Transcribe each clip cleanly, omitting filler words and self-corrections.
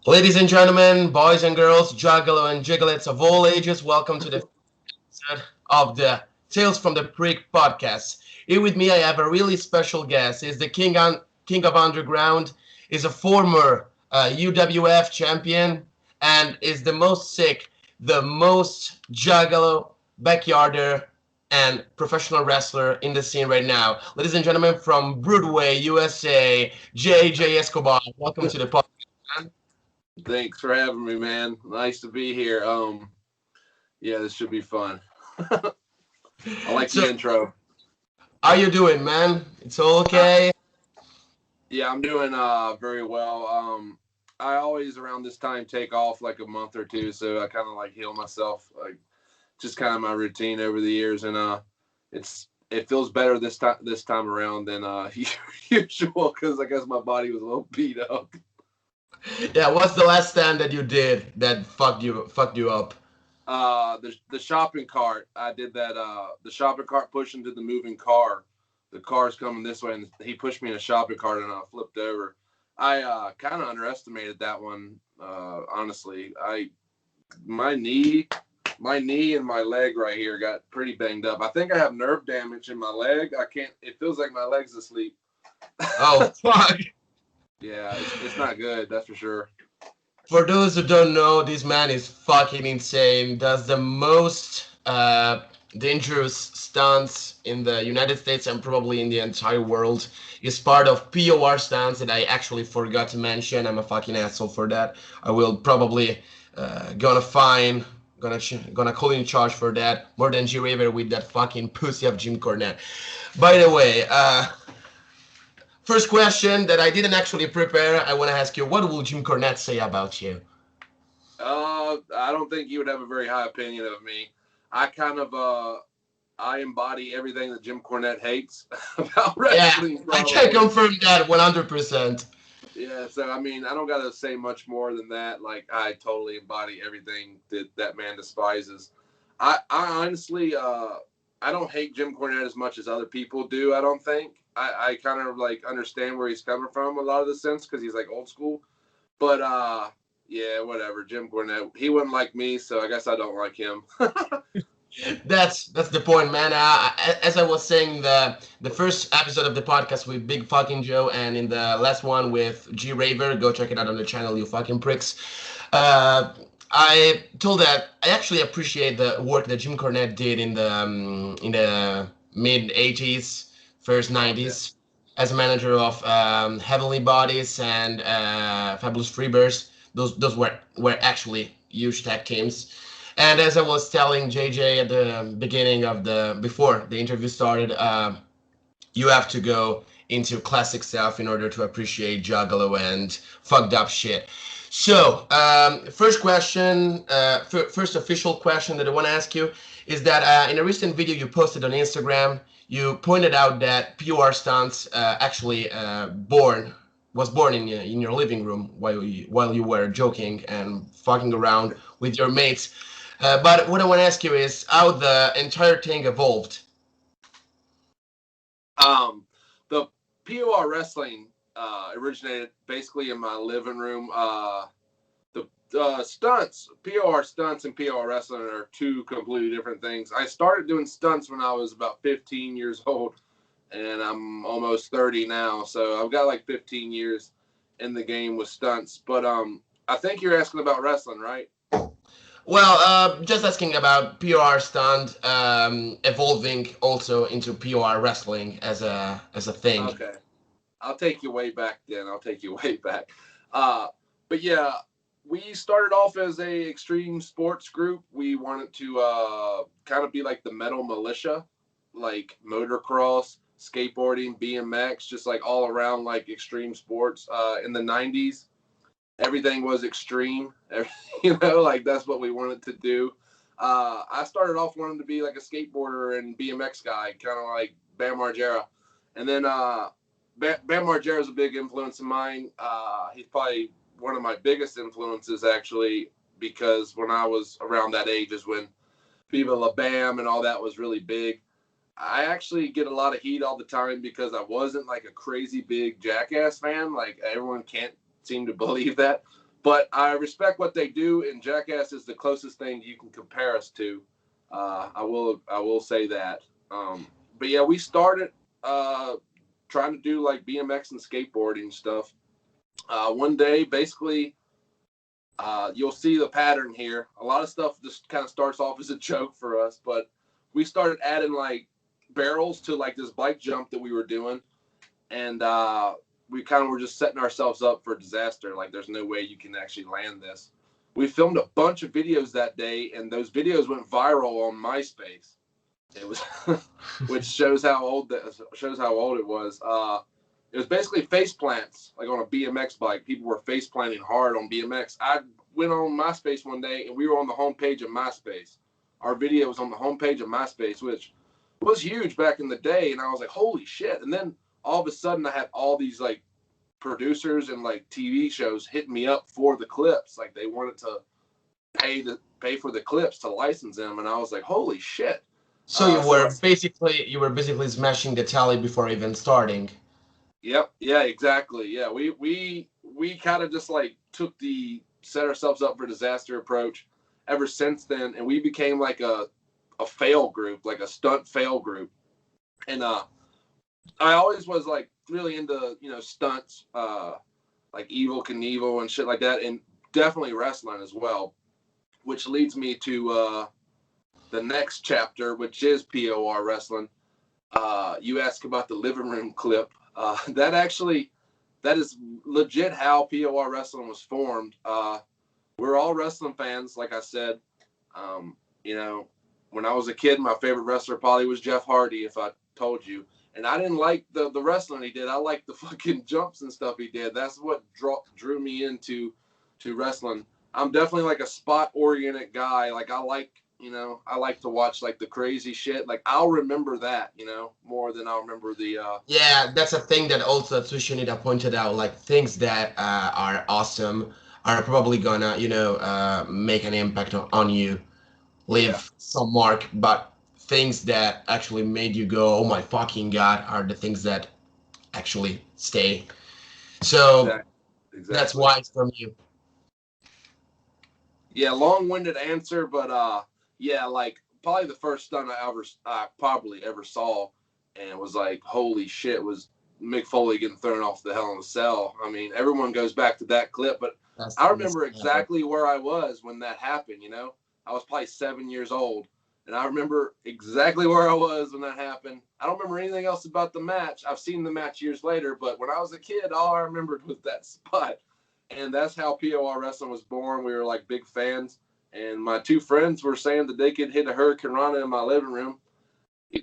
Ladies and gentlemen, boys and girls, juggalo and jigglettes of all ages, welcome to the episode of the Tales from the Creek podcast. Here with me, I have a really special guest. He's the king of underground. Is a former UWF champion and is the most sick, the most juggalo, backyarder, and professional wrestler in the scene right now. Ladies and gentlemen, from Broadway, USA, JJ Escobar. Welcome to the podcast. Thanks for having me, man. Nice to be here. Yeah, this should be fun. I like the intro. How you doing, man? It's all okay? Yeah, I'm doing very well. I always around this time take off like a month or two, so I kind of like heal myself, like just kind of my routine over the years, and it feels better this time around than usual because I guess my body was a little beat up. Yeah, what's the last stand that you did that fucked you up? The shopping cart. I did that. The shopping cart pushed into the moving car. The car's coming this way, and he pushed me in a shopping cart, and I flipped over. I kind of underestimated that one. Honestly, my knee and my leg right here got pretty banged up. I think I have nerve damage in my leg. I can't. It feels like my leg's asleep. Oh fuck! Yeah, it's not good. That's for sure. For those who don't know, this man is fucking insane. Does the most dangerous stunts in the United States and probably in the entire world. Is part of P.O.R. stunts that I actually forgot to mention. I'm a fucking asshole for that. I will probably gonna call in charge for that more than G Raver with that fucking pussy of Jim Cornette. By the way, first question that I didn't actually prepare, I want to ask you, what will Jim Cornette say about you? I don't think you would have a very high opinion of me. I kind of I embody everything that Jim Cornette hates about wrestling. Yeah, I can confirm that 100%. Yeah, so I mean, I don't got to say much more than that. Like, I totally embody everything that man despises. I honestly, I don't hate Jim Cornette as much as other people do. I don't think. I kind of like understand where he's coming from a lot of the sense because he's like old school. But yeah, whatever. Jim Cornette, he wouldn't like me, so I guess I don't like him. That's the point, man. As I was saying, the first episode of the podcast with Big Fucking Joe, and in the last one with G Raver, go check it out on the channel, you fucking pricks. I told that I actually appreciate the work that Jim Cornette did in the mid '80s, first '90s, as a manager of Heavenly Bodies and Fabulous Freebirds. Those were actually huge tag teams. And as I was telling JJ at the beginning of before the interview started, you have to go into classic stuff in order to appreciate Juggalo and fucked up shit. So, first question, first official question that I want to ask you is that in a recent video you posted on Instagram, you pointed out that P.O.R. Stunts actually was born in your living room while you were joking and fucking around with your mates. But what I want to ask you is how the entire thing evolved. The P.O.R. wrestling originated basically in my living room. The stunts, P.O.R. stunts and P.O.R. wrestling are two completely different things. I started doing stunts when I was about 15 years old, and I'm almost 30 now, so I've got like 15 years in the game with stunts. But I think you're asking about wrestling, right? Well, just asking about P.O.R. stunt evolving also into P.O.R. wrestling as a thing. Okay, I'll take you way back then. I'll take you way back. But yeah, we started off as a extreme sports group. We wanted to kind of be like the metal militia, like motocross, skateboarding, BMX, just like all around like extreme sports. In the 90s, everything was extreme. Like that's what we wanted to do. I started off wanting to be like a skateboarder and BMX guy, kind of like Bam Margera. And then Bam Margera is a big influence of mine. He's probably one of my biggest influences, actually, because when I was around that age is when Viva La Bam and all that was really big. I actually get a lot of heat all the time because I wasn't like a crazy big Jackass fan. Like everyone can't seem to believe that. But I respect what they do, and Jackass is the closest thing you can compare us to. I will say that. But yeah, we started trying to do like BMX and skateboarding stuff. One day, basically, you'll see the pattern here. A lot of stuff just kind of starts off as a joke for us, but we started adding like barrels to like this bike jump that we were doing, and we kind of were just setting ourselves up for disaster. Like, there's no way you can actually land this. We filmed a bunch of videos that day, and those videos went viral on MySpace. It was, which shows how old it was. It was basically face plants, like on a BMX bike. People were face planting hard on BMX. I went on MySpace one day, and we were on the homepage of MySpace. Our video was on the homepage of MySpace, which was huge back in the day. And I was like, holy shit. And then all of a sudden, I had all these like producers and like TV shows hitting me up for the clips. Like, they wanted to pay for the clips to license them. And I was like, holy shit. So you were basically smashing the tally before even starting. Yep. Yeah, exactly. Yeah. We kind of just like set ourselves up for disaster approach ever since then. And we became like a fail group, like a stunt fail group. And I always was like really into, stunts, like Evel Knievel and shit like that. And definitely wrestling as well, which leads me to the next chapter, which is P.O.R. wrestling. You asked about the living room clip. That is legit how P.O.R. wrestling was formed. We're all wrestling fans, like I said. When I was a kid, my favorite wrestler probably was Jeff Hardy, if I told you. And I didn't like the wrestling he did. I liked the fucking jumps and stuff he did. That's what drew me into wrestling. I'm definitely like a spot-oriented guy. Like, I like to watch like the crazy shit. Like, I'll remember that, more than I'll remember the. Yeah, that's a thing that also Tsushinida pointed out. Like, things that are awesome are probably gonna, make an impact on you, leave some mark. But things that actually made you go, "Oh my fucking god," are the things that actually stay. So exactly. That's wise from you. Yeah, long-winded answer, but yeah, like probably the first stunt I probably ever saw, and was like, holy shit, was Mick Foley getting thrown off the Hell in a Cell. I mean, everyone goes back to that clip, but I remember exactly where I was when that happened. I was probably 7 years old, and I remember exactly where I was when that happened. I don't remember anything else about the match. I've seen the match years later, but when I was a kid, all I remembered was that spot. And that's how P.O.R. wrestling was born. We were like big fans. And my two friends were saying that they could hit a Hurricane Rana in my living room.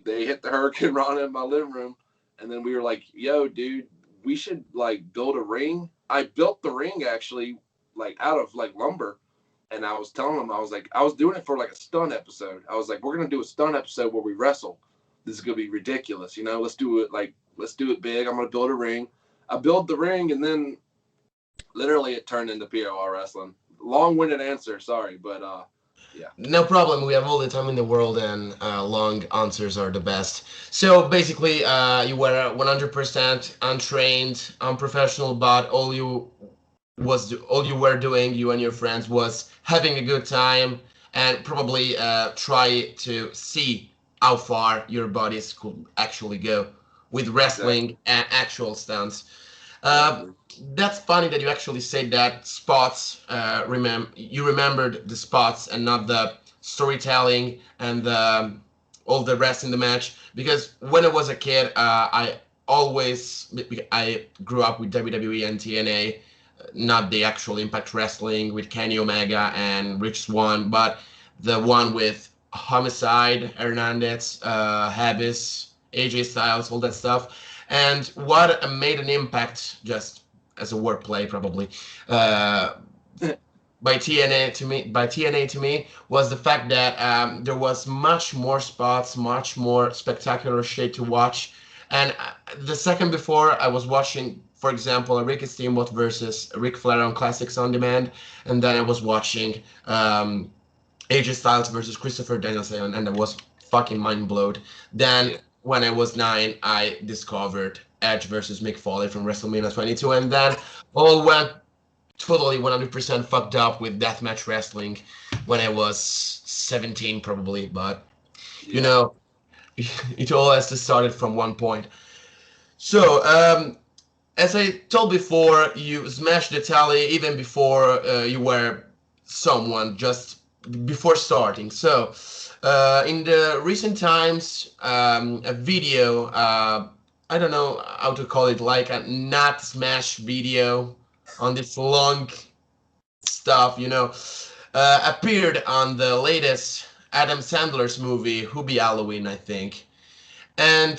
They hit the Hurricane Rana in my living room. And then we were like, yo, dude, we should like build a ring. I built the ring actually like out of like lumber. And I was telling them, I was doing it for like a stunt episode. I was like, we're going to do a stunt episode where we wrestle. This is going to be ridiculous. Let's do it big. I'm going to build a ring. I built the ring, and then literally it turned into P.O.R. wrestling. Long-winded answer, sorry, but yeah. No problem. We have all the time in the world, and long answers are the best. So basically, you were 100% untrained, unprofessional, but all you were doing, you and your friends, was having a good time and probably try to see how far your bodies could actually go with wrestling and actual stunts. That's funny that you actually said that spots. You remembered the spots and not the storytelling and all the rest in the match. Because when I was a kid, I grew up with WWE and TNA, not the actual Impact Wrestling with Kenny Omega and Rich Swann, but the one with Homicide, Hernandez, Habis, AJ Styles, all that stuff. And what made an impact, just as a wordplay probably, by TNA to me, was the fact that there was much more spots, much more spectacular shit to watch. And the second before, I was watching, for example, Enrique Steamboat versus Ric Flair on Classics on Demand, and then I was watching AJ Styles versus Christopher Danielson, and I was fucking mind blown. Then when I was 9, I discovered Edge versus Mick Foley from WrestleMania 22, and then all went totally 100% fucked up with deathmatch wrestling when I was 17 probably, but you Yeah. know, it all has to start from one point. So, as I told before, you smashed the tally even before you were someone, just before starting. So, in the recent times, a video, I don't know how to call it, like a not smash video on this long stuff, appeared on the latest Adam Sandler's movie, Hubie Halloween, I think. And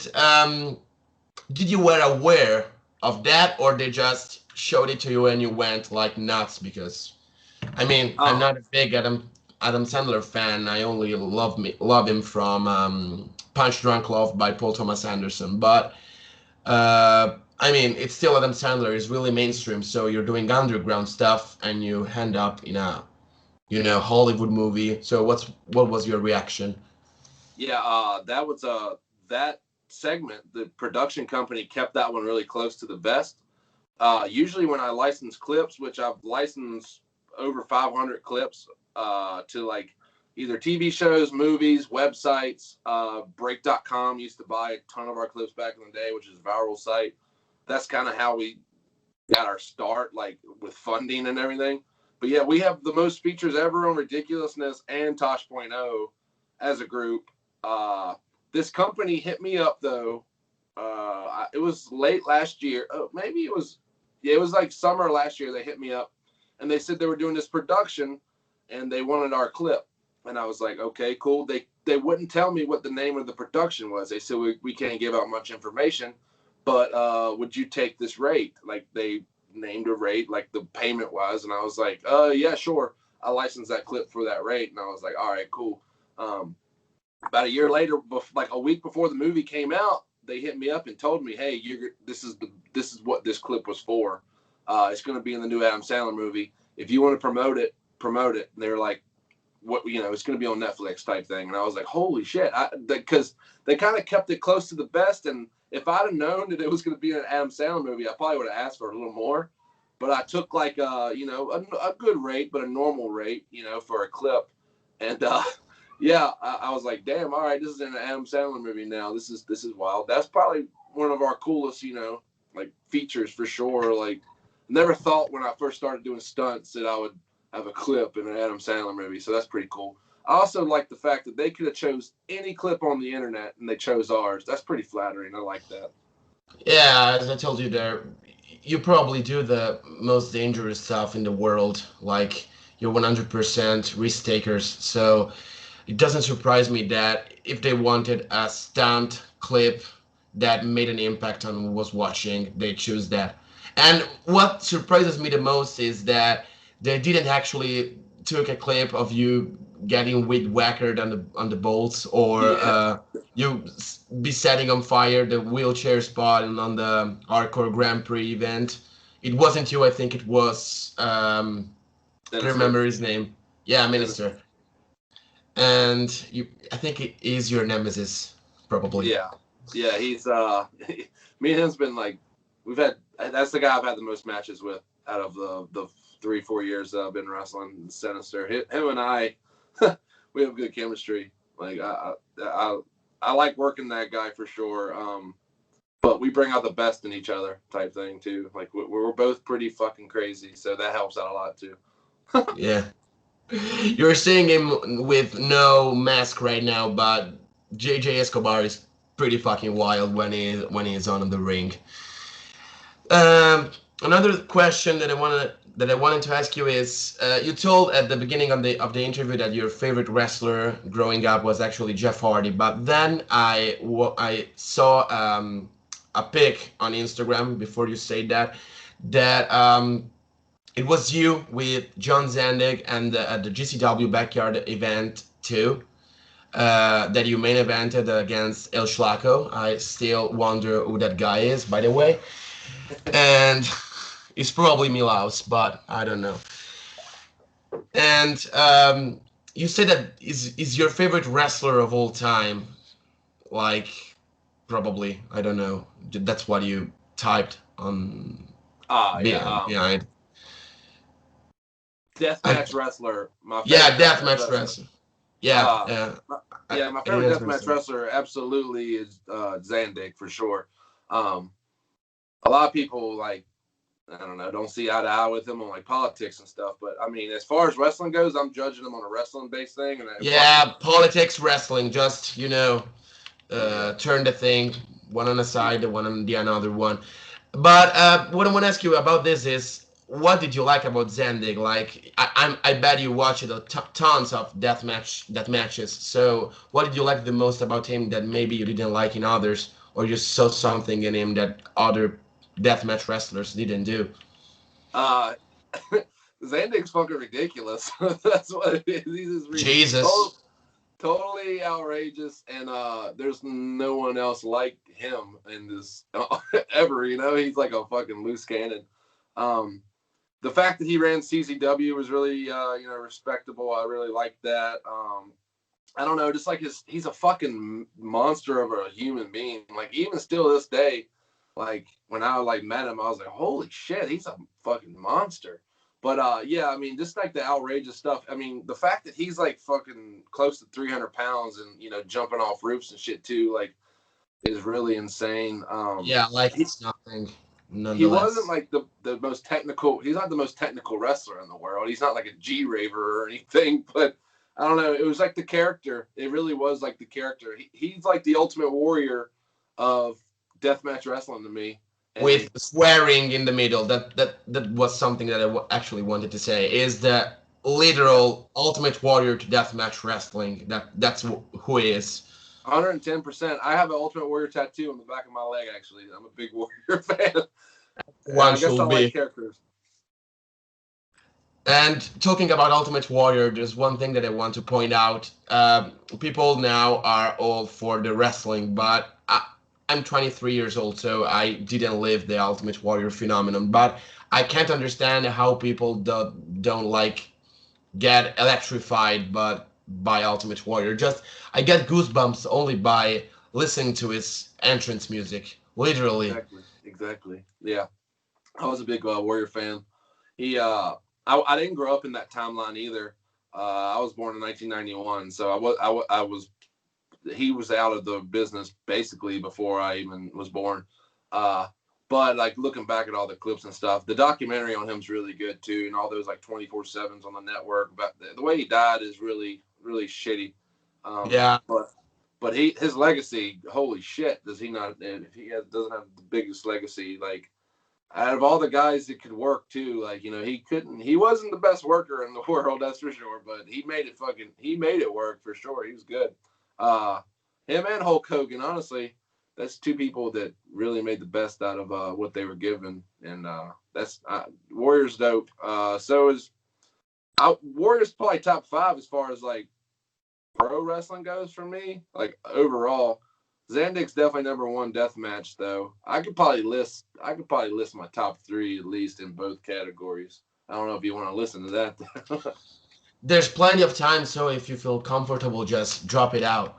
did you were aware of that, or they just showed it to you and you went like nuts? Because I mean, I'm Oh, not a big Adam Sandler fan. I only love him from Punch Drunk Love by Paul Thomas Anderson. But I mean, it's still Adam Sandler. Is really mainstream. So you're doing underground stuff and you end up in a Hollywood movie. So what was your reaction? yeah. That was that segment. The production company kept that one really close to the vest. Usually, when I license clips, which I've licensed over 500 clips to like either TV shows, movies, websites. Break.com used to buy a ton of our clips back in the day, which is a viral site. That's kind of how we got our start, like with funding and everything. But yeah, we have the most features ever on Ridiculousness and Tosh.0 as a group. Uh, this company hit me up though. It was late last year. Oh, maybe it was, yeah, it was like summer last year. They hit me up and they said they were doing this production and they wanted our clip. And I was like, okay, cool. They wouldn't tell me what the name of the production was. They said we can't give out much information, but would you take this rate? Like they named a rate, like the payment was, and I was like, yeah, sure. I licensed that clip for that rate, and I was like, all right, cool. Um, about a year later, like a week before the movie came out, they hit me up and told me, "Hey, this is what this clip was for. It's going to be in the new Adam Sandler movie. If you want to promote it, promote it." And they're like, "What? It's going to be on Netflix type thing." And I was like, "Holy shit!" Because they kind of kept it close to the best. And if I'd have known that it was going to be an Adam Sandler movie, I probably would have asked for a little more. But I took like a good rate, but a normal rate, for a clip. And yeah, I was like, damn, all right, this is an Adam Sandler movie now. This is wild. That's probably one of our coolest, like features for sure. Like, never thought when I first started doing stunts that I would have a clip in an Adam Sandler movie. So that's pretty cool. I also like the fact that they could have chose any clip on the internet and they chose ours. That's pretty flattering. I like that. Yeah, as I told you there, you probably do the most dangerous stuff in the world. Like you're 100% risk takers. So it doesn't surprise me that if they wanted a stunt clip that made an impact on who was watching, they choose that. And what surprises me the most is that they didn't actually took a clip of you getting weed whacked on the bolts, or Yeah. you be setting on fire the wheelchair spot on the hardcore Grand Prix event. It wasn't you. I think it was can't Sinister. remember his name. Yeah, Sinister. Minister. And I think it is your nemesis, probably. Yeah. Yeah. He's, me and him's been like, that's the guy I've had the most matches with out of the 3-4 years that I've been wrestling. Sinister. Him and I, we have good chemistry. Like, I like working that guy for sure. But we bring out the best in each other type thing too. Like, we're both pretty fucking crazy. So that helps out a lot too. Yeah. You're seeing him with no mask right now, but JJ Escobar is pretty fucking wild when he's on the ring. Um, Another question that I wanted to ask you is, you told at the beginning of the interview that your favorite wrestler growing up was actually Jeff Hardy, but then I saw a pic on Instagram before you said that it was you with John Zandig and at the GCW Backyard event too. That you main evented against El Schlaco. I still wonder who that guy is, by the way. And it's probably Milaus, but I don't know. And you said that is your favorite wrestler of all time. Like, probably, I don't know. That's what you typed on Yeah. behind. Deathmatch wrestler. My Yeah, favorite deathmatch deathmatch wrestler. wrestling. Yeah, Uh, yeah, my I think favorite that's deathmatch wrestling. wrestler absolutely is Zandig for sure. Um, a lot of people like I don't know, don't see eye to eye with him on like politics and stuff. But I mean, as far as wrestling goes, I'm judging him on a wrestling based thing. And Yeah, politics, wrestling, just yeah. turn the thing one on the side, the one on the another one. But what I want to ask you about this is, what did you like about Zandig? Like, I bet you watched tons of death matches. So, what did you like the most about him that maybe you didn't like in others, or you saw something in him that other deathmatch wrestlers didn't do? Uh, Zandig's fucking ridiculous. That's what it is. He's just Jesus. totally outrageous, and there's no one else like him in this ever. You know, he's like a fucking loose cannon. Um, the fact that he ran CCW was really respectable. I really liked that. I don't know, just like he's a fucking monster of a human being. Like even still this day, like when I like met him, I was like, holy shit, he's a fucking monster. But yeah, I mean, just like the outrageous stuff. I mean, the fact that he's like fucking close to 300 pounds and jumping off roofs and shit too, like, is really insane. Yeah, like He it's nothing, he wasn't nonetheless. like the most technical. He's not the most technical wrestler in the world. He's not like a G Raver or anything. But I don't know. It was like the character. It really was like the character. He's like the ultimate warrior of deathmatch wrestling to me. With And swearing in the middle. That was something that I actually wanted to say. Is the literal ultimate warrior to deathmatch wrestling. That's who he is. 110%. I have an Ultimate Warrior tattoo on the back of my leg. Actually, I'm a big Warrior fan. Yeah, One I guess I should like be. characters. And talking about Ultimate Warrior, there's one thing that I want to point out. People now are all for the wrestling, but I'm 23 years old, so I didn't live the Ultimate Warrior phenomenon. But I can't understand how people don't like get electrified but by Ultimate Warrior. Just I get goosebumps only by listening to his entrance music. Literally. Exactly. Yeah, I was a big Warrior fan. He, I didn't grow up in that timeline either. I was born in 1991, so I was he was out of the business basically before I even was born. Uh, but like looking back at all the clips and stuff, the documentary on him's really good too, and all those like 24/7s on the network. But the way he died is really really shitty. Yeah. But his legacy, holy shit, does he not? If doesn't have the biggest legacy, like out of all the guys that could work too, like he wasn't the best worker in the world, that's for sure, but he made it work for sure. He was good. uh Him and Hulk Hogan, honestly, that's two people that really made the best out of what they were given. And that's Warriors dope. So is Warriors probably top five as far as like pro wrestling goes for me, like overall. Zandig's definitely number one death match though. I could probably list my top three at least in both categories. I don't know if you want to listen to that. There's plenty of time, so if you feel comfortable, just drop it out.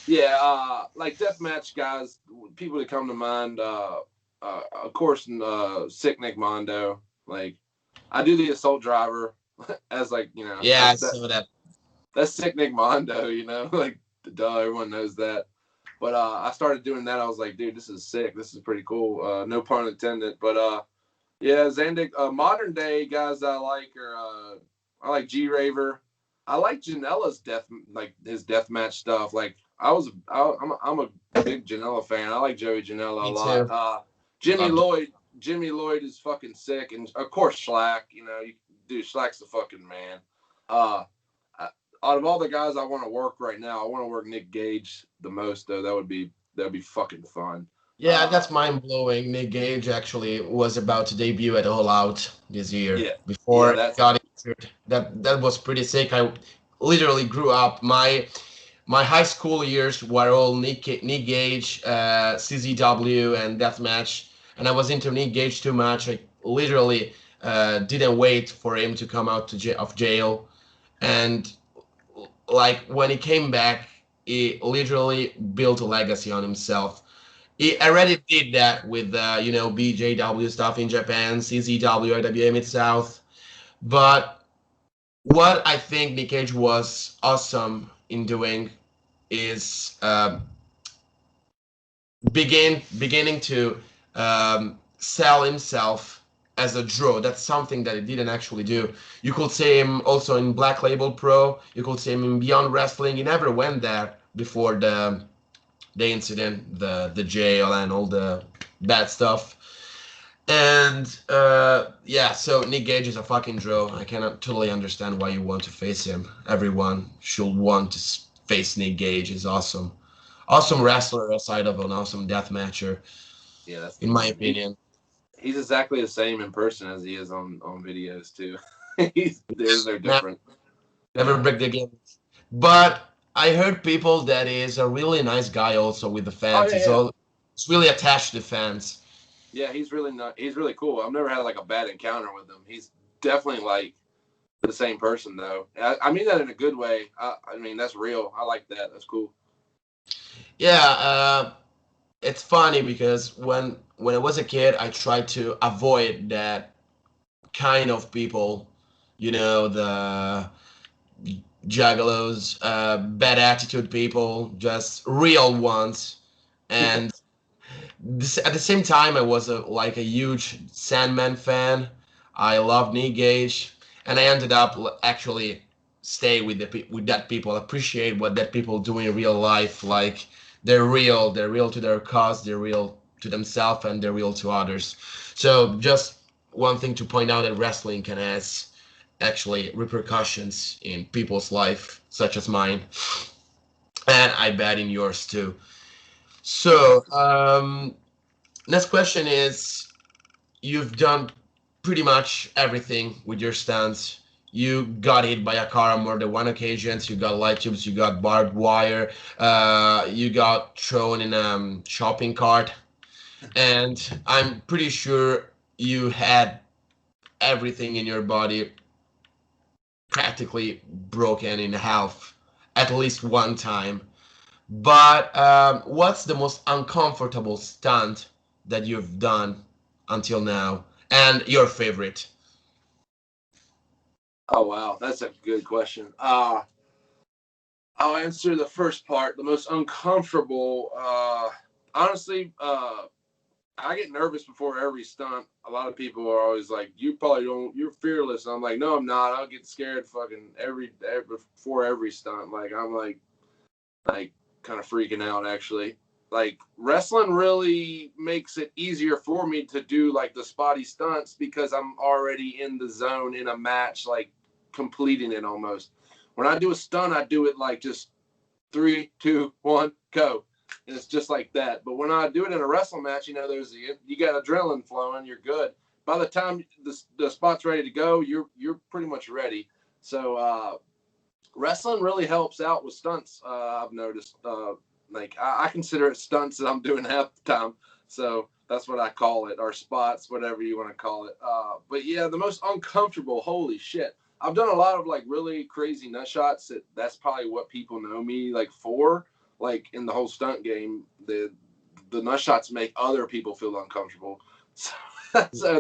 Yeah, like death match guys, people that come to mind, of course, Sick Nick Mondo. Like I do the assault driver as like Yeah, so that that's Sick Nick Mondo. Like duh, everyone knows that. But I started doing that. I was like, dude, this is sick. This is pretty cool. No pun intended. But yeah, Zandig. Modern day guys I like are I like G Raver. I like Janela's like his death match stuff. Like I'm a big Janela fan. I like Joey Janela a me lot. too. Jimmy Loved it. Lloyd. Jimmy Lloyd is fucking sick, and of course Schlack. Dude, Schlack's the fucking man. Uh, Out of all the guys I want to work right now, I want to work Nick Gage the most though. That'd be fucking fun. Yeah, that's mind blowing. Nick Gage actually was about to debut at All Out this year Yeah, yeah, before he that's got injured. That was pretty sick. I literally grew up. My high school years were all Nick Gage, CZW, and Deathmatch, and I was into Nick Gage too much. I literally didn't wait for him to come out of jail, and like when he came back, he literally built a legacy on himself. He already did that with BJW stuff in Japan, CZW, IWA Mid South, but what I think Nick Cage was awesome in doing is beginning to sell himself as a draw. That's something that he didn't actually do. You could see him also in Black Label Pro. You could see him in Beyond Wrestling. He never went there before the incident, the jail, and all the bad stuff. And yeah, so Nick Gage is a fucking draw. I cannot totally understand why you want to face him. Everyone should want to face Nick Gage. He's awesome. Awesome Yeah, wrestler aside of an awesome death matcher, yeah, that's the in my thing. opinion. He's exactly the same in person as he is on videos too. There's no Never, different. never Yeah. break the game. But I heard people that he's a really nice guy also with the Oh fans. yeah, yeah. He's really attached to fans. Yeah, he's really not. He's really cool. I've never had like a bad encounter with him. He's definitely like the same person though. I mean that in a good way. I mean that's real. I like that. That's cool. Yeah, it's funny because when I was a kid, I tried to avoid that kind of people, the juggalos, bad attitude people, just real ones. And at the same time, I was like a huge Sandman fan. I loved Nick Gage, and I ended up actually stay with with that people, appreciate what that people do in real life. Like they're real. They're real to their cause. They're real to themselves, and they're real to others. So just one thing to point out that wrestling can has actually repercussions in people's life, such as mine, and I bet in yours too. Yeah. So next question is: you've done pretty much everything with your stunts. You got hit by a car on more than one occasions. You got light tubes. You got barbed wire. You got thrown in a shopping cart, and I'm pretty sure you had everything in your body practically broken in half at least one time. But what's the most uncomfortable stunt that you've done until now, and your favorite? Oh wow, that's a good question. I'll answer the first part. The most uncomfortable. Honestly, I get nervous before every stunt. A lot of people are always like, "You probably don't. You're fearless." And I'm like, "No, I'm not. I'll get scared fucking every before every stunt. Like I'm like kind of freaking out actually. Like wrestling really makes it easier for me to do like the spotty stunts because I'm already in the zone in a match, like completing it almost. When I do a stunt, I do it like just 3, 2, 1, go. And it's just like that. But when I do it in a wrestling match, you got adrenaline flowing, you're good. By the time the spot's ready to go, you're pretty much ready. So wrestling really helps out with stunts. I've noticed. Like I consider it stunts that I'm doing half the time. So that's what I call it, or spots, whatever you want to call it. But yeah, the most uncomfortable. Holy shit! I've done a lot of like really crazy nut shots. That's probably what people know me like for. Like in the whole stunt game, the nut shots make other people feel uncomfortable. So, so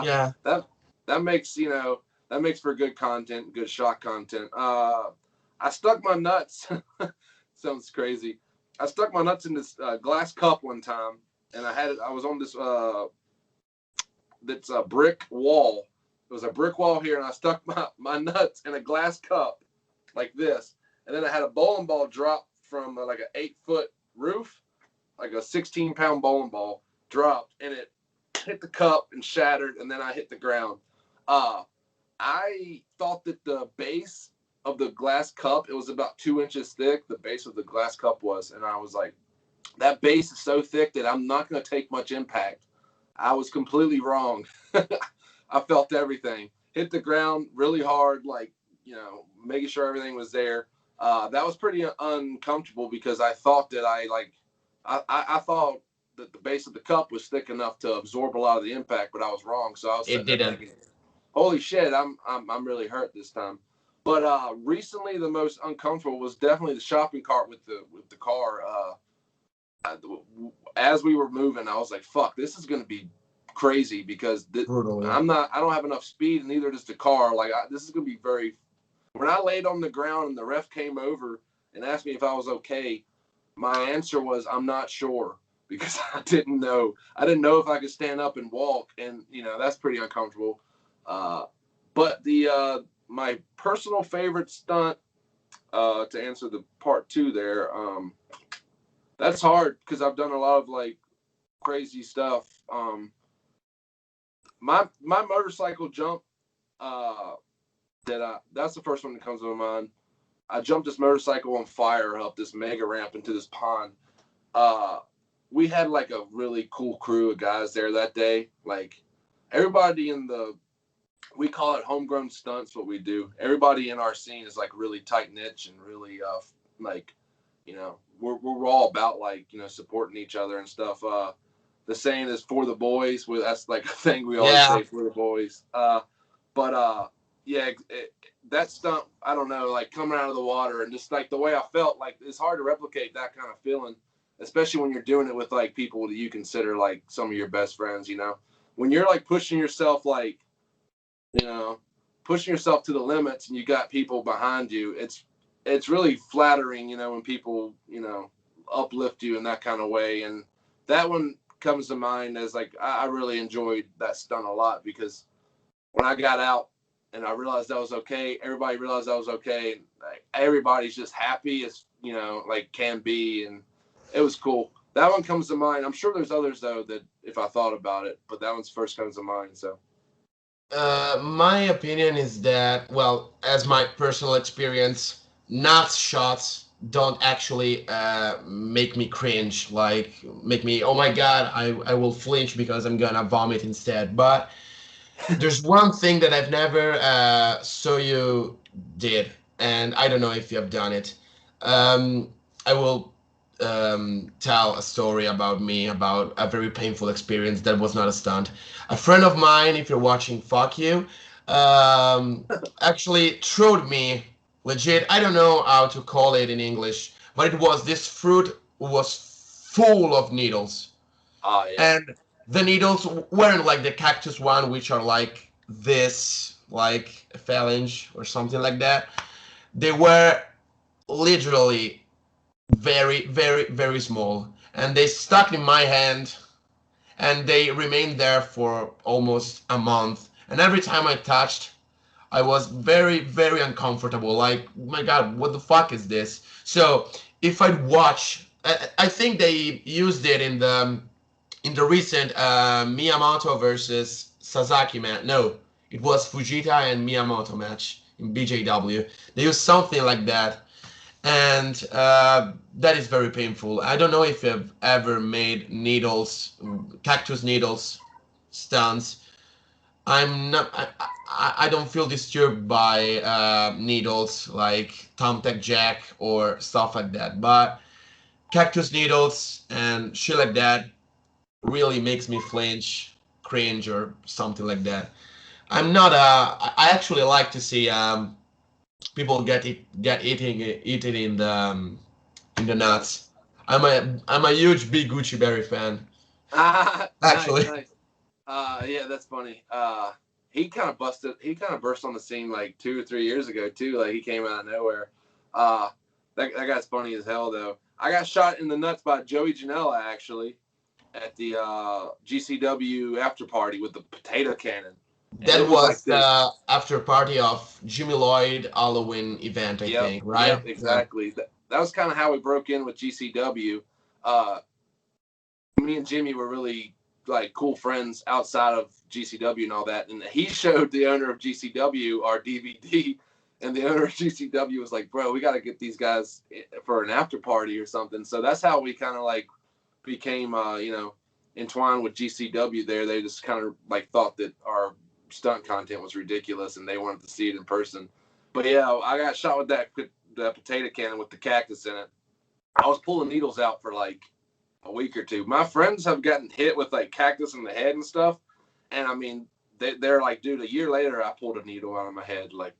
Yeah, that that makes that makes for good content, good shot content. I stuck my nuts. Sounds crazy. I stuck my nuts in this glass cup one time, and I was on this that's a brick wall. It was a brick wall here, and I stuck my nuts in a glass cup like this, and then I had a bowling ball drop from like an 8 foot roof, like a 16-pound bowling ball dropped, and it hit the cup and shattered, and then I hit the ground. Uh, I thought that the base of the glass cup, it was about 2 inches thick. The base of the glass cup was, and I was like, that base is so thick that I'm not going to take much impact. I was completely wrong. I felt everything hit the ground really hard, like making sure everything was there. That was pretty uncomfortable because I thought that I thought that the base of the cup was thick enough to absorb a lot of the impact, but I was wrong. So I was it sitting there didn't. thinking, holy shit, I'm really hurt this time. But recently, the most uncomfortable was definitely the shopping cart with the car. As we were moving, I was like, "Fuck, this is gonna be crazy because Brutal, yeah. I don't have enough speed, and neither does the car. Like this is gonna be very When I laid on the ground and the ref came over and asked me if I was okay, my answer was, I'm not sure, because I didn't know. I didn't know if I could stand up and walk, and that's pretty uncomfortable. But my personal favorite stunt, to answer the part two there, that's hard because I've done a lot of like crazy stuff. My motorcycle jump, that's the first one that comes to my mind. I jumped this motorcycle on fire up this mega ramp into this pond. We had like a really cool crew of guys there that day. Like everybody we call it homegrown stunts. What we do, everybody in our scene is like really tight knit and really like, we're all about like, supporting each other and stuff. The saying is for the boys. That's like a thing we always say, for the boys. Yeah, that stunt, I don't know, like coming out of the water and just like the way I felt, like it's hard to replicate that kind of feeling, especially when you're doing it with like people that you consider like some of your best friends, when you're like pushing yourself, like, pushing yourself to the limits and you got people behind you. It's really flattering, when people, uplift you in that kind of way. And that one comes to mind as like, I really enjoyed that stunt a lot, because when I got out, and I realized that was okay, everybody realized that was okay. And like, everybody's just happy as, like can be. And it was cool. That one comes to mind. I'm sure there's others, though, that if I thought about it, but that one's first comes to mind. So. My opinion is that, well, as my personal experience, not shots don't actually make me cringe, like make me, oh my God, I will flinch because I'm gonna vomit instead. But there's one thing that I've never saw you did, and I don't know if you have done it. I will tell a story about me, about a very painful experience that was not a stunt. A friend of mine, if you're watching, fuck you, actually throwed me legit. I don't know how to call it in English, but it was this fruit was full of needles. Oh, yeah. And the needles weren't like the cactus one, which are like this, like a phalange or something like that. They were literally very, very, very small, and they stuck in my hand, and they remained there for almost a month. And every time I touched, I was very, very uncomfortable. Like, my God, what the fuck is this? So if I'd watch, I think they used it in the recent Miyamoto versus Sasaki match. No, it was Fujita and Miyamoto match in BJW. They used something like that, and that is very painful. I don't know if you've ever made needles, cactus needles, stunts. I'm not. I don't feel disturbed by needles like thumbtack jack or stuff like that. But cactus needles and shit like that really makes me flinch, cringe, or something like that. I'm not I actually like to see people get eating in the nuts. I'm a huge big Gucci Berry fan. Actually. Nice. Yeah, that's funny. He kind of burst on the scene like 2 or 3 years ago too. Like he came out of nowhere. That guy's funny as hell though. I got shot in the nuts by Joey Janela actually at the GCW after party with the potato cannon. And That it was like was this. the after party of Jimmy Lloyd Halloween event, I think, right? Yep, exactly. Yeah. That was kind of how we broke in with GCW. Me and Jimmy were really like cool friends outside of GCW and all that. And he showed the owner of GCW our DVD, and the owner of GCW was like, "Bro, we got to get these guys for an after party or something." So that's how we kind of like became, entwined with GCW. They just kind of like thought that our stunt content was ridiculous, and they wanted to see it in person. But yeah, I got shot with that potato cannon with the cactus in it. I was pulling needles out for like a week or two. My friends have gotten hit with like cactus in the head and stuff, and I mean, they're like, dude, a year later, I pulled a needle out of my head. Like,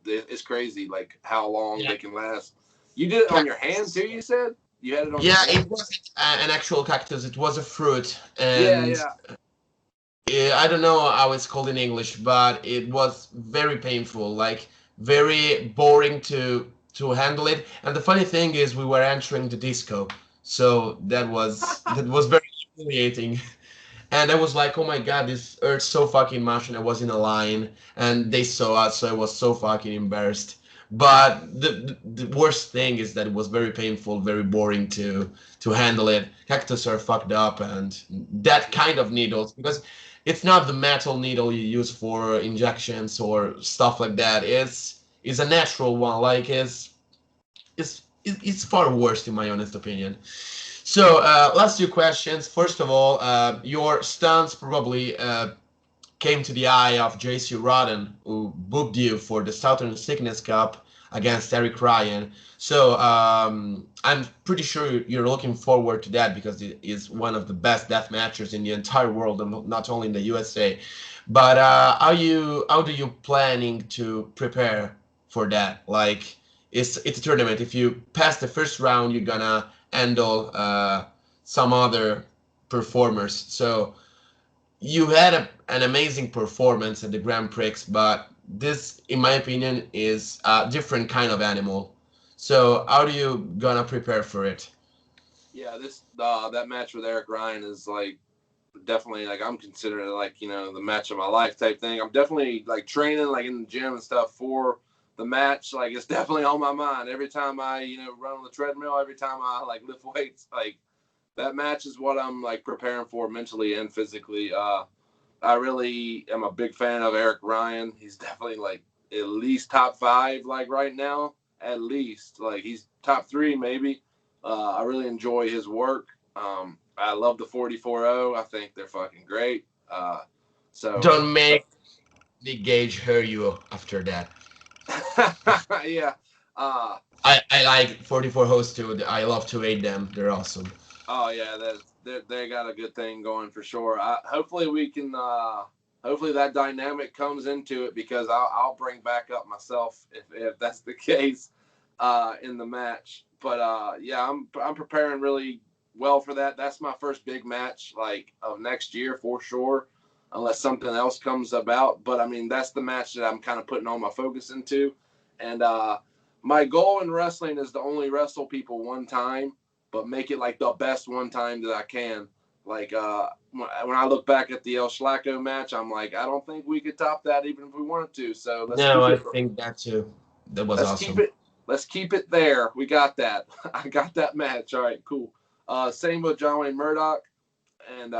it's crazy, like how long they can last. You did it on your hand too. You said you had it on. Yeah, your hand? it wasn't an actual cactus. It was a fruit, and I don't know how it's called in English, but it was very painful. Like very boring to handle it. And the funny thing is, we were entering the disco, so that was very humiliating. And I was like, oh my god, this hurts so fucking much. And I was in a line, and they saw us, so I was so fucking embarrassed. But the worst thing is that it was very painful, very boring to handle it. Cactus are fucked up, and that kind of needles, because it's not the metal needle you use for injections or stuff like that. It's a natural one. Like it's far worse in my honest opinion. So, last two questions. First of all, your stunts probably came to the eye of JC Rodden, who booked you for the Southern Sickness Cup against Eric Ryan. So, I'm pretty sure you're looking forward to that because it is one of the best death matchers in the entire world, and not only in the USA. But how do you planning to prepare for that? Like, it's a tournament. If you pass the first round, you're gonna handle some other performers. So you had an amazing performance at the Grand Prix, but this, in my opinion, is a different kind of animal. So how do you gonna prepare for it? Yeah, this that match with Eric Ryan is like definitely like I'm considering it like the match of my life type thing. I'm definitely like training like in the gym and stuff for the match. Like it's definitely on my mind every time I run on the treadmill, every time I like lift weights. Like that match is what I'm like preparing for mentally and physically. I really am a big fan of Eric Ryan. He's definitely like at least top 5 like right now. At least like he's top 3 maybe. I really enjoy his work. I love the 44-0. I think they're fucking great. So Don't make the gauge hurt you after that. yeah. Uh, I like 44 hosts too. I love to aid them. They're awesome. oh yeah, they got a good thing going for sure. Hopefully we can. Hopefully that dynamic comes into it because I'll bring back up myself if that's the case in the match. But yeah, I'm preparing really well for that. That's my first big match like of next year for sure, unless something else comes about. But I mean that's the match that I'm kind of putting all my focus into, and my goal in wrestling is to only wrestle people one time, but make it like the best one time that I can. Like when I look back at the El Schlacko match, I'm like, I don't think we could top that even if we wanted to. So No, I think that too. That was let's keep awesome. it let's keep it there. We got that. I got that match. All right, cool. Same with John Wayne Murdoch and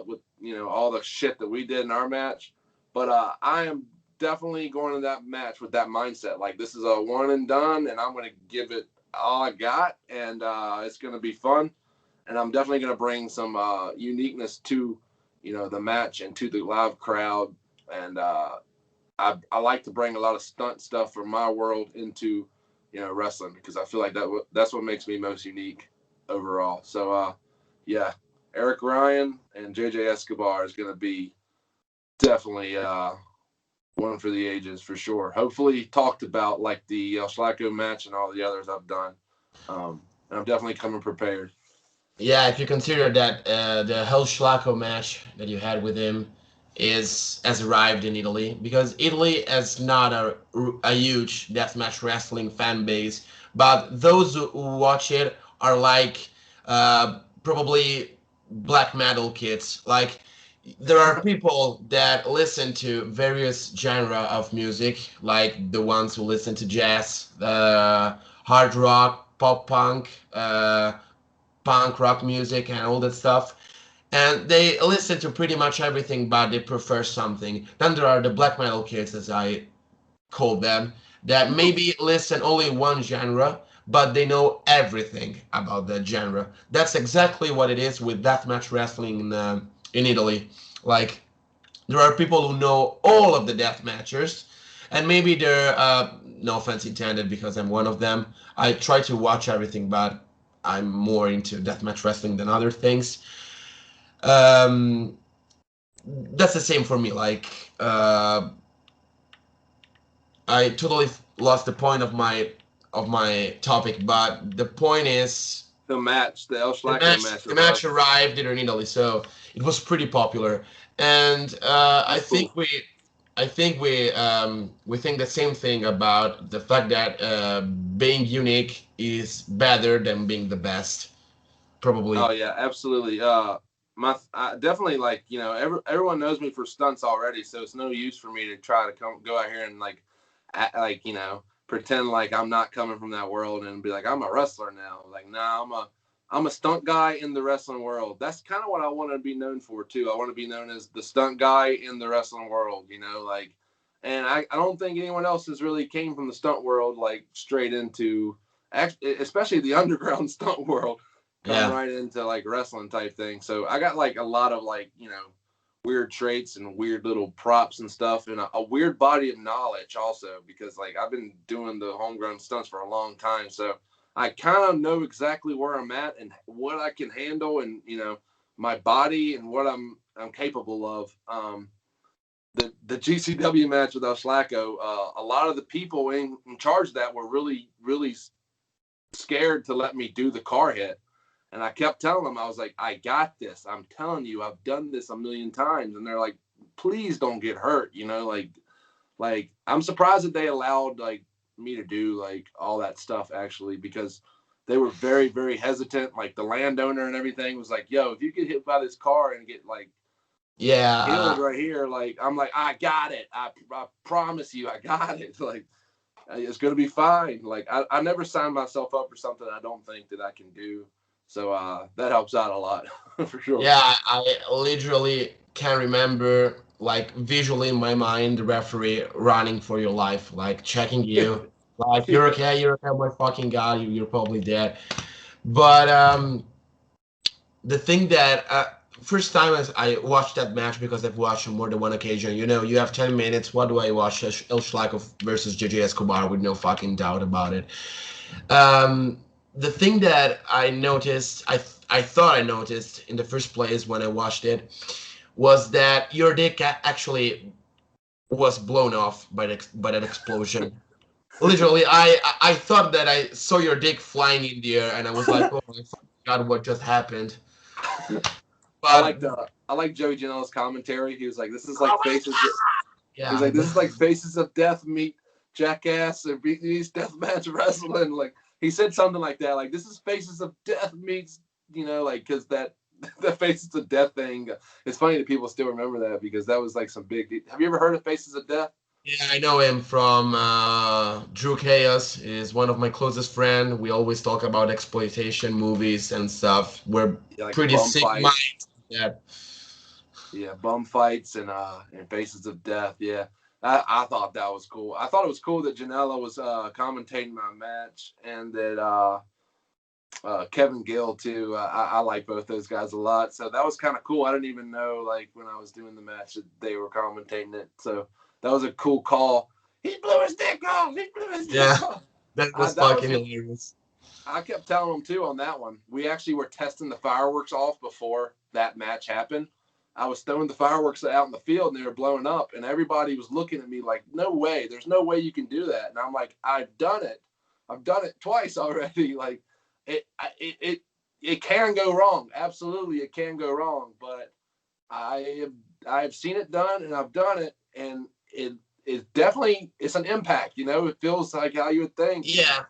with all the shit that we did in our match. But I am definitely going to that match with that mindset. Like this is a one and done, and I'm going to give it all I got, and it's going to be fun. And I'm definitely going to bring some uniqueness to the match and to the live crowd. And I like to bring a lot of stunt stuff from my world into wrestling because I feel like that's what makes me most unique overall. So yeah, Eric Ryan and JJ Escobar is going to be definitely one for the ages for sure. Hopefully talked about like the El Schlacko match and all the others I've done. And I'm definitely coming prepared. Yeah, if you consider that the Hell Schlacko match that you had with him has arrived in Italy, because Italy is not a huge deathmatch wrestling fan base, but those who watch it are like probably black metal kids. Like there are people that listen to various genre of music, like the ones who listen to jazz, hard rock, pop punk rock music and all that stuff, and they listen to pretty much everything, but they prefer something. Then there are the black metal kids, as I call them, that maybe listen only one genre, but they know everything about that genre. That's exactly what it is with deathmatch wrestling in Italy. Like there are people who know all of the death matchers, and maybe they're no offense intended because I'm one of them. I try to watch everything, but I'm more into deathmatch wrestling than other things. Um, that's the same for me. Like I totally lost the point of my topic, but the point is The El Schlacko match the was match awesome. arrived in Italy, so it was pretty popular, and I That's think cool. I think we think the same thing about the fact that being unique is better than being the best, Oh probably. yeah, absolutely. I definitely like everyone knows me for stunts already, so it's no use for me to try to go out here and like pretend like I'm not coming from that world and be like I'm a wrestler now. Like nah, I'm a stunt guy in the wrestling world. That's kind of what I want to be known for too. I want to be known as the stunt guy in the wrestling world. And I don't think anyone else has really came from the stunt world like straight into, especially the underground stunt world, come Yeah. right into like wrestling type thing. So I got like a lot of like, weird traits and weird little props and stuff, and a weird body of knowledge also, because like I've been doing the homegrown stunts for a long time. So I kind of know exactly where I'm at and what I can handle, and my body and what I'm capable of. The GCW match with El Schlacko, a lot of the people in charge of that were really, really scared to let me do the car hit. And I kept telling them, I was like, I got this. I'm telling you, I've done this a million times. And they're like, please don't get hurt. Like I'm surprised that they allowed like me to do like all that stuff actually, because they were very, very hesitant. Like the landowner and everything was like, yo, if you get hit by this car and get like Yeah. killed right here, like I'm like, I got it. I promise you, I got it. Like it's gonna be fine. Like I never signed myself up for something I don't think that I can do. So that helps out a lot for sure. Yeah, I literally can remember, like, visually in my mind, the referee running for your life, like checking you, like you're okay, my fucking god, you're probably dead. But the thing that first time as I watched that match, because I've watched on more than one occasion. You have 10 minutes. What do I watch? El Schlaco versus JJ Escobar with no fucking doubt about it. Um, the thing that I noticed, I thought I noticed in the first place when I watched it, was that your dick actually was blown off by that explosion. Literally, I thought that I saw your dick flying in the air, and I was like, oh my fucking god, what just happened? But I like Joey Janela's commentary. He was like, "This is like faces." He's yeah, like, "This is like faces of death meet Jackass or these deathmatch wrestling." Like he said something like that. Like this is faces of death meets like because that the faces of death thing. It's funny that people still remember that because that was like some big. Have you ever heard of Faces of Death? yeah, I know him from Drew Chaos. Is one of my closest friend. We always talk about exploitation movies and stuff. We're Yeah, like pretty bum sick fights. minds. Yeah. Yeah, bum fights and Faces of Death. Yeah, I thought that was cool. I thought it was cool that Janela was commentating my match, and that Kevin Gill too. I like both those guys a lot, so that was kind of cool. I didn't even know like when I was doing the match that they were commentating it, so that was a cool call. He blew his dick off. He blew his Yeah, dick off. that was That fucking was hilarious. I kept telling them too on that one. We actually were testing the fireworks off before that match happened. I was throwing the fireworks out in the field and they were blowing up, and everybody was looking at me like, "No way! There's no way you can do that." And I'm like, "I've done it. I've done it twice already. Like, it can go wrong. Absolutely, it can go wrong. But I've seen it done, and I've done it, and it definitely it's an impact. It feels like how you would think. And Yeah,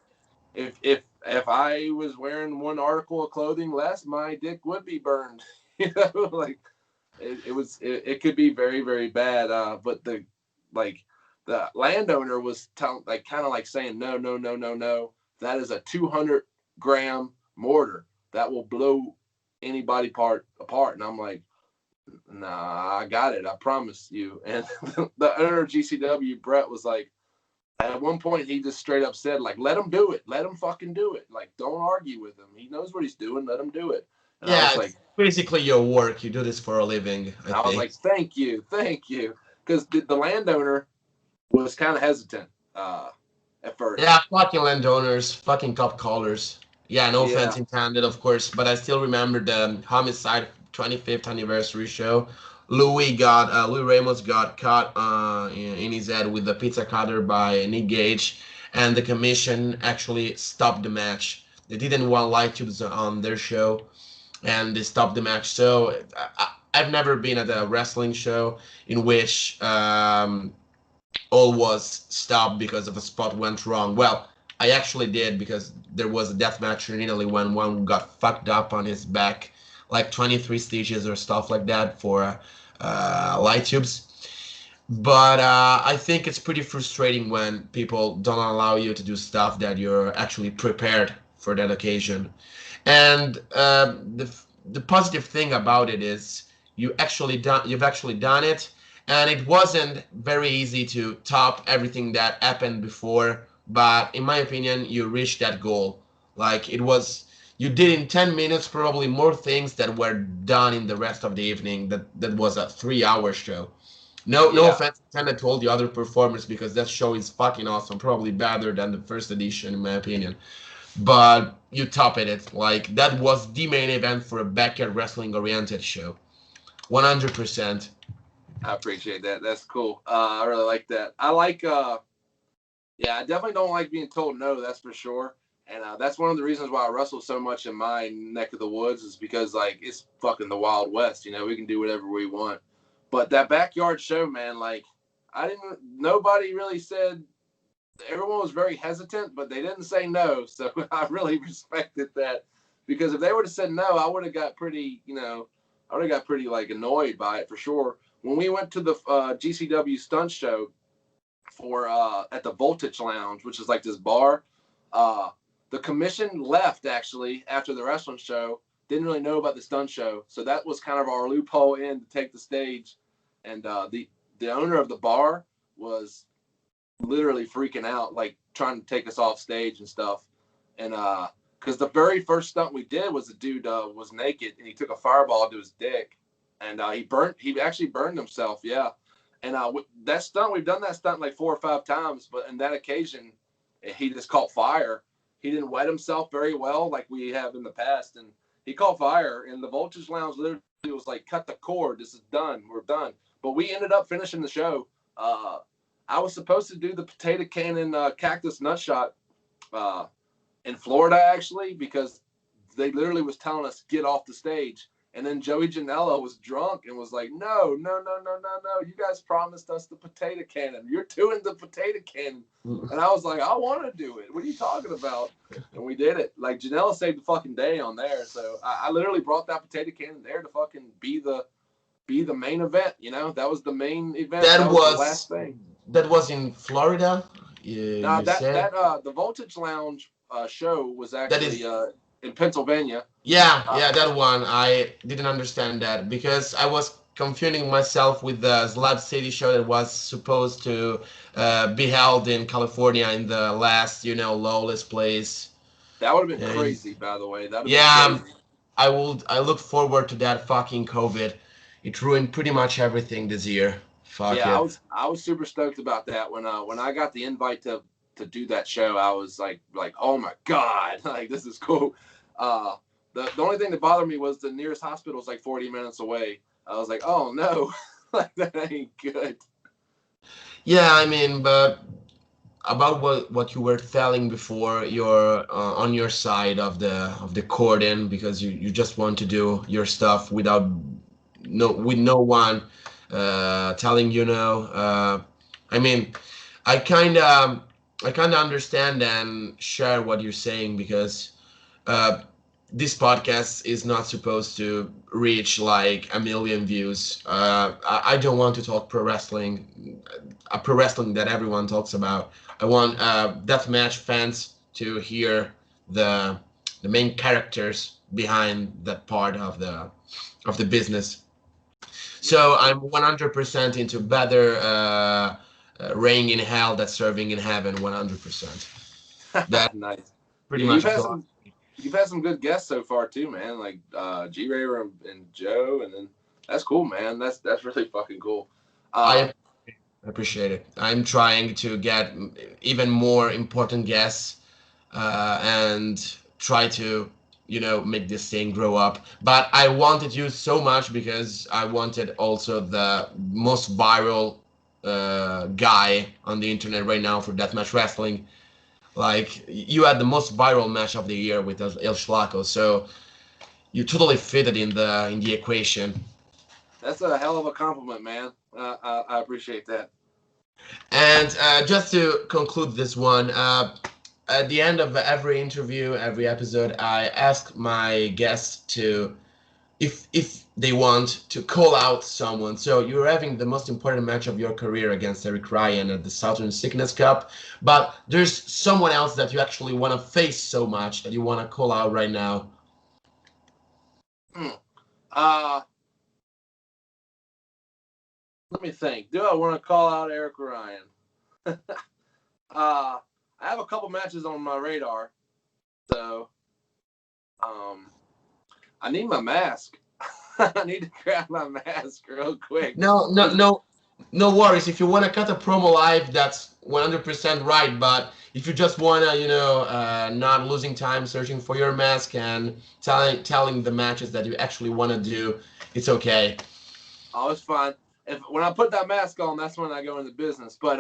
if I was wearing one article of clothing less, my dick would be burned. Like it could be very, very bad. But like the landowner was telling, like kind of like saying, no, no, no, no, no. That is a 200-gram mortar that will blow anybody part apart. And I'm like, nah, I got it. I promise you. And the owner of GCW, Brett, was like, at one point, he just straight up said, like, let him do it. Let him fucking do it. Like, don't argue with him. He knows what he's doing. Let him do it. And I yeah, was like, it's basically your work. You do this for a living, I think. thank you. Thank you. Because the landowner was kind of hesitant at first. Yeah, fucking landowners, fucking top callers. Yeah, no offense Yeah. intended, of course, but I still remember the Homicide 25th anniversary show. Louis Ramos got caught in his head with the pizza cutter by Nick Gage, and the commission actually stopped the match. They didn't want light tubes on their show, and they stopped the match. So I've never been at a wrestling show in which all was stopped because of a spot went wrong. Well, I actually did, because there was a death match in Italy when one got fucked up on his back, like 23 stitches or stuff like that for light tubes. But I think it's pretty frustrating when people don't allow you to do stuff that you're actually prepared for that occasion. And the positive thing about it is you've actually done it, and it wasn't very easy to top everything that happened before. But in my opinion, you reached that goal. Like, it was, you did in 10 minutes probably more things that were done in the rest of the evening. That was a 3 hour show. No Yeah, offense intended to all the other performers, because that show is fucking awesome. Probably better than the first edition, in my opinion. But you top it. Like, that was the main event for a backyard wrestling oriented show. 100%. I appreciate that. That's cool. I really like that. Yeah, I definitely don't like being told no. That's for sure. And that's one of the reasons why I wrestle so much in my neck of the woods, is because like it's fucking the Wild West. You know, we can do whatever we want. But that backyard show, man, like nobody really said. Everyone was very hesitant, but they didn't say no. So I really respected that, because if they would have said no, I would have got pretty, I would have got pretty like annoyed by it for sure. When we went to the GCW Stunt show for at the Voltage Lounge, which is like this bar, the commission left actually after the wrestling show. Didn't really know about the stunt show, so that was kind of our loophole in to take the stage. And the owner of the bar was literally freaking out, like trying to take us off stage and stuff. And because the very first stunt we did was the dude was naked and he took a fireball to his dick, and he actually burned himself. Yeah. And that stunt, we've done that stunt like 4 or 5 times, but in that occasion, he just caught fire. He didn't wet himself very well like we have in the past, and he caught fire. And the Voltage Lounge literally was like, "Cut the cord. This is done. We're done." But we ended up finishing the show. I was supposed to do the potato cannon cactus nut shot in Florida, actually, because they literally was telling us get off the stage. And then Joey Janela was drunk and was like, no. You guys promised us the potato cannon. You're doing the potato cannon. And I was like, I want to do it. What are you talking about? And we did it. Like, Janela saved the fucking day on there. So I literally brought that potato cannon there to fucking be the main event. You know, that was the main event. That was the was last thing. that was in Florida. Now You said the Voltage Lounge show was that actually is. in Pennsylvania. Yeah, that one. I didn't understand that because I was confusing myself with the Slab City show that was supposed to be held in California in the last, lawless place. That would have been And crazy, by the way. That would have yeah, been crazy. I look forward to that fucking COVID. It ruined pretty much everything this year. Fuck Yeah, it. I was super stoked about that when I got the invite to do that show. I was like oh my god, like this is cool. The only thing that bothered me was the nearest hospital was like 40 minutes away. I was like, oh no, like that ain't good. Yeah, I mean, but about what you were telling before, you're on your side of the cordon because you just want to do your stuff with no one telling I mean, I kind of I kind of understand and share what you're saying because uh, this podcast is not supposed to reach like a million views. I don't want to talk pro wrestling, a pro wrestling that everyone talks about. I want deathmatch fans to hear the the main characters behind that part of the business. So I'm 100% into better reigning in hell than serving in heaven. 100%. That Nice. pretty Yeah, much a philosophy. you've had some good guests so far too, man. Like G Ray and Joe, and then that's cool, man. That's really fucking cool. Uh, I appreciate it. I'm trying to get even more important guests and try to, make this thing grow up. But I wanted you so much because I wanted also the most viral guy on the internet right now for deathmatch wrestling. Like you had the most viral match of the year with El Schlaco, so you totally fitted in the equation. That's a hell of a compliment, man. I appreciate that. And just to conclude this one, at the end of every interview, every episode, I ask my guests to, if they want to call out someone. So you're having the most important match of your career against Eric Ryan at the Southern Sickness Cup, but there's someone else that you actually want to face so much that you want to call out right now. Let me think. Do I want to call out Eric Ryan? I have a couple matches on my radar, so I need my mask. I need to grab my mask real quick. No worries. If you want to cut a promo live, that's 100% right. But if you just wanna, not losing time searching for your mask and telling the matches that you actually want to do, it's okay. Oh, it's fine. When I put that mask on, that's when I go into business. But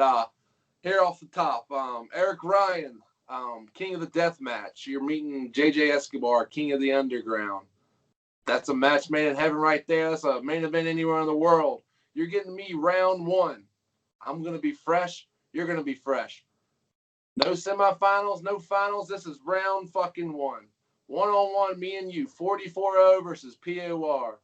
here off the top, Eric Ryan, King of the Deathmatch. You're meeting JJ Escobar, King of the Underground. That's a match made in heaven right there. That's a main event anywhere in the world. You're getting me round one. I'm going to be fresh. You're going to be fresh. No semifinals, no finals. This is round fucking one. One-on-one, me and you. 44-0 versus P.O.R.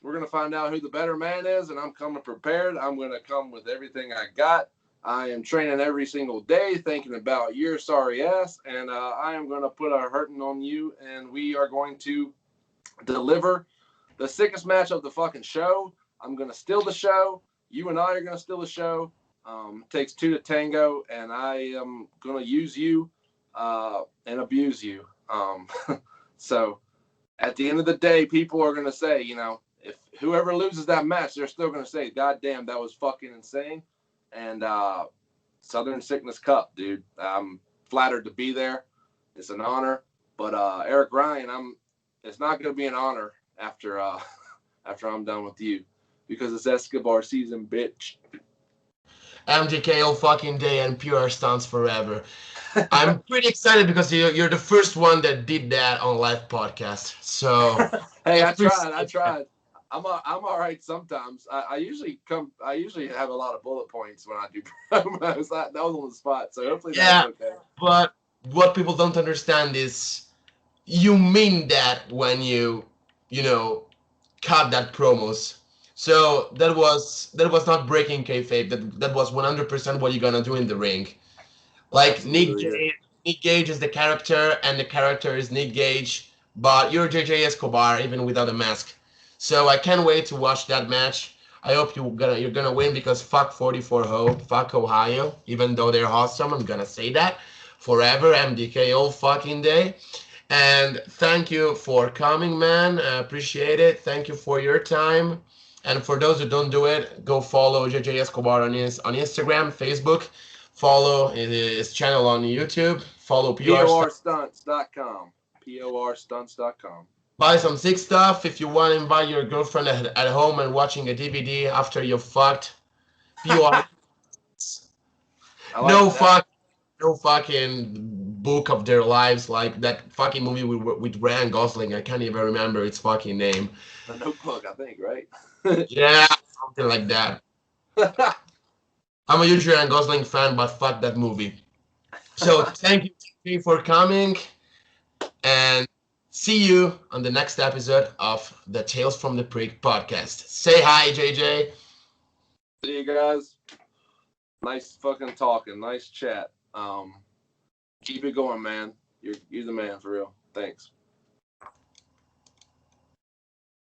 We're going to find out who the better man is, and I'm coming prepared. I'm going to come with everything I got. I am training every single day, thinking about your sorry ass, and I am going to put a hurting on you, and we are going to deliver the sickest match of the fucking show. I'm going to steal the show. You and I are going to steal the show. It takes two to tango, and I am going to use you and abuse you. So at the end of the day, people are going to say, if whoever loses that match, they're still going to say, God damn, that was fucking insane. And Southern Sickness Cup, dude. I'm flattered to be there. It's an honor. But Eric Ryan, it's not going to be an honor after I'm done with you, because it's Escobar season, bitch. MDK all fucking day and P.O.R Stunts forever. I'm pretty excited because you're the first one that did that on live podcast. So hey, I tried. I'm all right sometimes. I usually have a lot of bullet points when I do promos. That was on the spot, so hopefully that's okay. But what people don't understand is you mean that when you cut that promos. So that was not breaking kayfabe. That was 100% what you're gonna do in the ring. Like Nick Gage is the character, and the character is Nick Gage, but you're JJ Escobar even without a mask. So I can't wait to watch that match. I hope you're gonna win, because fuck 44-0, fuck Ohio. Even though they're awesome, I'm gonna say that forever. MDK all fucking day. And thank you for coming, man. I appreciate it. Thank you for your time. And for those who don't do it, go follow JJ Escobar on Instagram, Facebook. Follow his channel on YouTube. Follow PORstunts.com. PORstunts.com. Buy some sick stuff if you want to invite your girlfriend at home and watching a DVD after you're fucked. P.O.R. No fucking book of their lives, like that fucking movie with Ryan Gosling. I can't even remember its fucking name. The Notebook, I think, right? Yeah, something like that. I'm a huge Ryan Gosling fan, but fuck that movie. So thank you for coming, and see you on the next episode of the Tales from the Prick podcast. Say hi, JJ. See you guys. Nice fucking talking. Nice chat. Keep it going, man. You're the man for real. Thanks.